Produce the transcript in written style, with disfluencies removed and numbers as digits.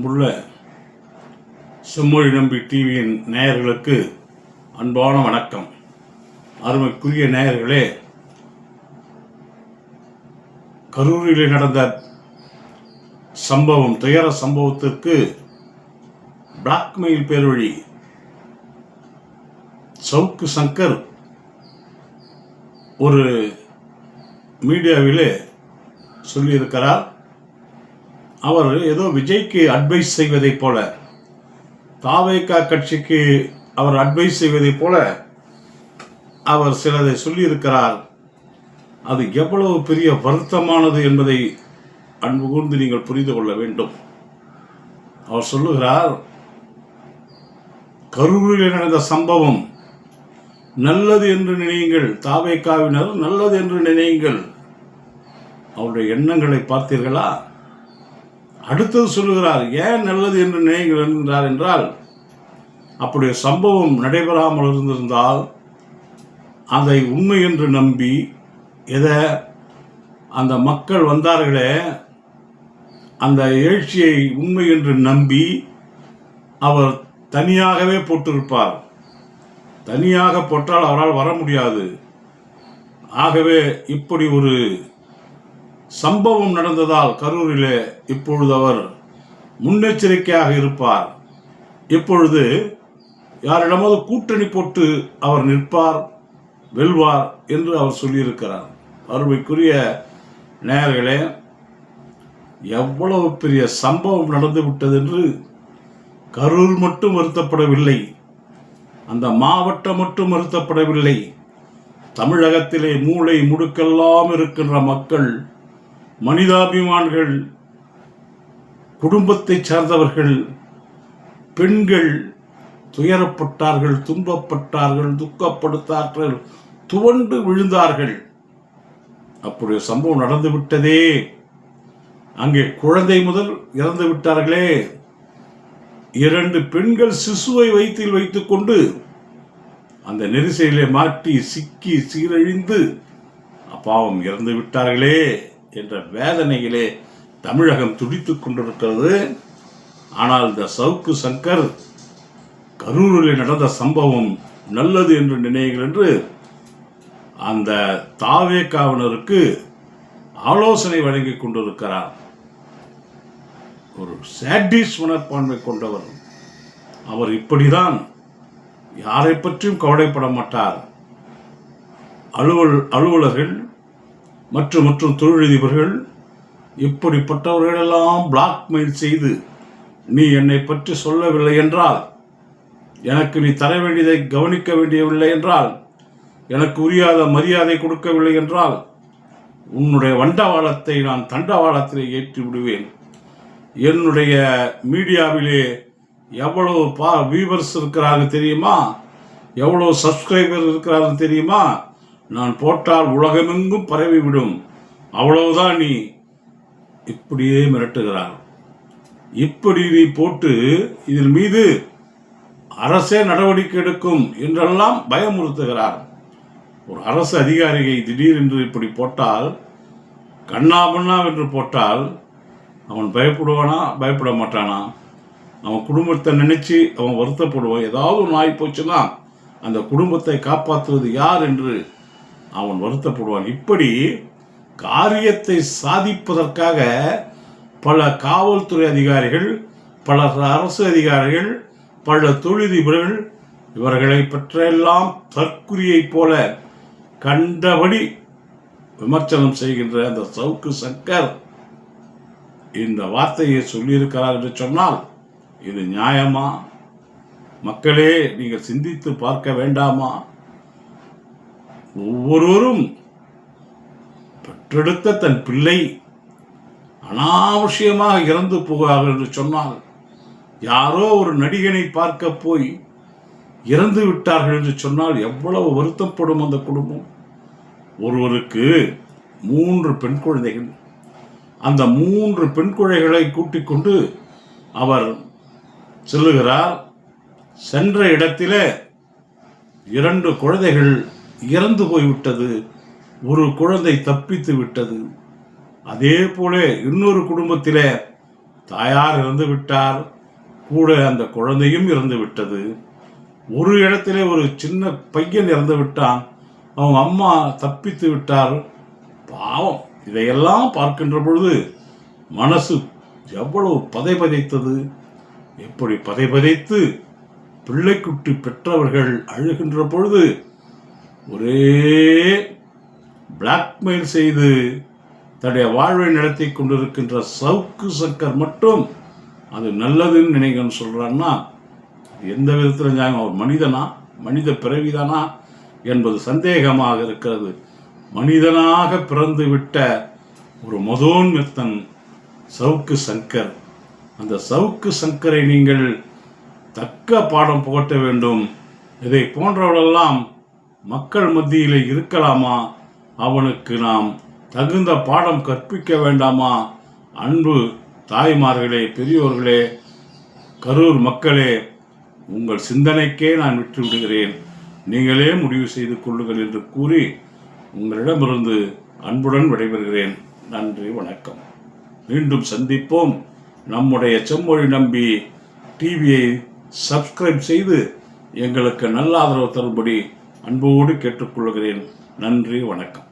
அன்புள்ள செம்மொழி நம்பி டிவியின் நேயர்களுக்கு அன்பான வணக்கம். அருமைக்குரிய நேயர்களே, கரூரிலே நடந்த சம்பவம், துயர சம்பவத்திற்கு பிளாக்மெயில் பேர்வழி சவுக்கு சங்கர் ஒரு மீடியாவிலே சொல்லியிருக்கிறார். அவர் ஏதோ விஜய்க்கு அட்வைஸ் செய்வதைப் போல, தாவேகா கட்சிக்கு அவர் அட்வைஸ் செய்வதைப் போல அவர் சிலதை சொல்லியிருக்கிறார். அது எவ்வளவு பெரிய வருத்தமானது என்பதை அன்பு கூர்ந்து நீங்கள் புரிந்து கொள்ள வேண்டும். அவர் சொல்லுகிறார், கரூரில் நடந்த சம்பவம் நல்லது என்று நினையுங்கள், தாவேகாவினர் நல்லது என்று நினையுங்கள். அவருடைய எண்ணங்களை பார்த்தீர்களா? அடுத்தது சொல்லுகிறார், ஏன் நல்லது என்று நினைக்கிறார் என்றால், அப்படிய சம்பவம் நடைபெறாமல் இருந்திருந்தால் அதை உண்மை என்று நம்பி அந்த மக்கள் வந்தார்களே, அந்த எழுச்சியை உண்மை என்று நம்பி அவர் தனியாகவே போட்டிருப்பார். தனியாக போட்டால் அவரால் வர முடியாது. ஆகவே இப்படி ஒரு சம்பவம் நடந்ததால் கரூரிலே இப்பொழுது அவர் முன்னெச்சரிக்கையாக இருப்பார். இப்பொழுது யாரிடமாவது கூட்டணி போட்டு அவர் நிற்பார், வெல்வார் என்று அவர் சொல்லியிருக்கிறார். அருமைக்குரிய நேயர்களே, எவ்வளவு பெரிய சம்பவம் நடந்து விட்டது என்று கரூர் மட்டும் வருத்தப்படவில்லை, அந்த மாவட்டம் மட்டும் வருத்தப்படவில்லை. தமிழகத்திலே மூளை முடுக்கெல்லாம் இருக்கின்ற மக்கள், மனிதாபிமான்கள், குடும்பத்தை சார்ந்தவர்கள், பெண்கள் துயரப்பட்டார்கள், துன்பப்பட்டார்கள், துக்கப்படுத்தார்கள், துவண்டு விழுந்தார்கள். அப்படிய சம்பவம் நடந்துவிட்டதே. அங்கே குழந்தை முதல் இறந்து விட்டார்களே. 2 பெண்கள் சிசுவை வயிற்றில் வைத்துக் கொண்டு அந்த நெரிசலிலே மாட்டி சிக்கி சீரழிந்து அப்பாவம் இறந்து விட்டார்களே என்ற வேதனையிலே தமிழகம் துடித்துக் கொண்டிருக்கிறது. ஆனால் இந்த சவுக்கு சங்கர் கரூரில் நடந்த சம்பவம் நல்லது என்று நினைவுகள் என்று அந்த தாவேகாவினருக்கு ஆலோசனை வழங்கி கொண்டிருக்கிறார். ஒரு சாடிஸ் மனப்பான்மை கொண்டவர் அவர். இப்படிதான், யாரை பற்றியும் கவலைப்பட மாட்டார். அலுவலர்கள் மற்றும் தொழிலதிபர்கள் இப்படிப்பட்டவர்களெல்லாம் பிளாக்மெயில் செய்து, நீ என்னை பற்றி சொல்லவில்லை என்றால், எனக்கு நீ தர வேண்டியதை கவனிக்க வேண்டியவில்லை என்றால், எனக்கு உரியாத மரியாதை கொடுக்கவில்லை என்றால், உன்னுடைய வண்டவாளத்தை நான் தண்டவாளத்திலே ஏற்றி விடுவேன். என்னுடைய மீடியாவிலே எவ்வளவு வியூவர்ஸ் இருக்கிறார்கள் தெரியுமா? எவ்வளவு சப்ஸ்கிரைபர் இருக்கிறார்கள் தெரியுமா? நான் போட்டால் உலகமெங்கும் பரவிவிடும், அவ்வளவுதான். நீ இப்படியே மிரட்டுகிறார். இப்படி நீ போட்டு இதன் மீது அரசே நடவடிக்கை எடுக்கும் என்றெல்லாம் பயமுறுத்துகிறார். ஒரு அரசு அதிகாரியை திடீரென்று இப்படி போட்டால், கண்ணாபண்ணா என்று போட்டால், அவன் பயப்படுவானா? பயப்பட மாட்டானா? அவன் குடும்பத்தை நினைச்சு அவன் வருத்தப்படுவான். ஏதாவது ஒன்று ஆகி போச்சுன்னா அந்த குடும்பத்தை காப்பாற்றுவது யார் என்று அவன் வருத்தப்படுவான். இப்படி காரியத்தை சாதிப்பதற்காக பல காவல்துறை அதிகாரிகள், பல அரசு அதிகாரிகள், பல தொழிலதிபர்கள் இவர்களை பற்றியெல்லாம் தற்குறியை போல கண்டபடி விமர்சனம் செய்கின்ற அந்த சவுக்கு சங்கர் இந்த வார்த்தையை சொல்லியிருக்கிறார் என்று சொன்னால் இது நியாயமா? மக்களே, நீங்கள் சிந்தித்து பார்க்க வேண்டாமா? ஒவ்வொருவரும் பெற்றெடுத்த தன் பிள்ளை அனாவசியமாக இறந்து போகிறார்கள் என்று சொன்னால், யாரோ ஒரு நடிகனை பார்க்க போய் இறந்து விட்டார்கள் என்று சொன்னால் எவ்வளவு வருத்தப்படும் அந்த குடும்பம். ஒருவருக்கு 3 பெண் குழந்தைகள். அந்த 3 பெண் குழந்தைகளை கூட்டிக் கொண்டு அவர் செல்லுகிறார். சென்ற இடத்திலே 2 குழந்தைகள் இறந்து போய்விட்டது, ஒரு குழந்தை தப்பித்து விட்டது. அதே போல இன்னொரு குடும்பத்திலே தாயார் இறந்து விட்டார், கூட அந்த குழந்தையும் இறந்து விட்டது. ஒரு இடத்திலே ஒரு சின்ன பையன் இறந்து விட்டான், அவங்க அம்மா தப்பித்து விட்டார். பாவம். இதையெல்லாம் பார்க்கின்ற பொழுது மனசு எவ்வளவு பதைபதைத்தது. எப்படி பதைபதைத்து பிள்ளைக்குட்டி பெற்றவர்கள் அழுகின்ற பொழுது ஒரே பிளாக்மெயில் செய்து தன்னுடைய வாழ்வை நடத்தி கொண்டிருக்கின்ற சவுக்கு சங்கர் மட்டும் அது நல்லதுன்னு நினைக்கணும்னு சொல்கிறான்னா எந்த விதத்தில் நியாயம்? அவர் மனிதனா, மனித பிறவிதானா என்பது சந்தேகமாக இருக்கிறது. மனிதனாக பிறந்து விட்ட ஒரு மதோன்மெத்தன் சவுக்கு சங்கர். அந்த சவுக்கு சங்கரை நீங்கள் தக்க பாடம் புகட்ட வேண்டும். இதை போன்றவர்களெல்லாம் மக்கள் மத்தியில் இருக்கலாமா? அவனுக்கு நாம் தகுந்த பாடம் கற்பிக்க வேண்டாமா? அன்பு தாய்மார்களே, பெரியோர்களே, கரூர் மக்களே, உங்கள் சிந்தனைக்கே நான் விட்டு விடுகிறேன். நீங்களே முடிவு செய்து கொள்ளுங்கள் என்று கூறி உங்களிடமிருந்து அன்புடன் விடைபெறுகிறேன். நன்றி, வணக்கம். மீண்டும் சந்திப்போம். நம்முடைய செம்மொழி நம்பி டிவியை சப்ஸ்கிரைப் செய்து எங்களுக்கு நல்ல ஆதரவு தரும்படி அன்போடு கேட்டுக்கொள்கிறேன். நன்றி, வணக்கம்.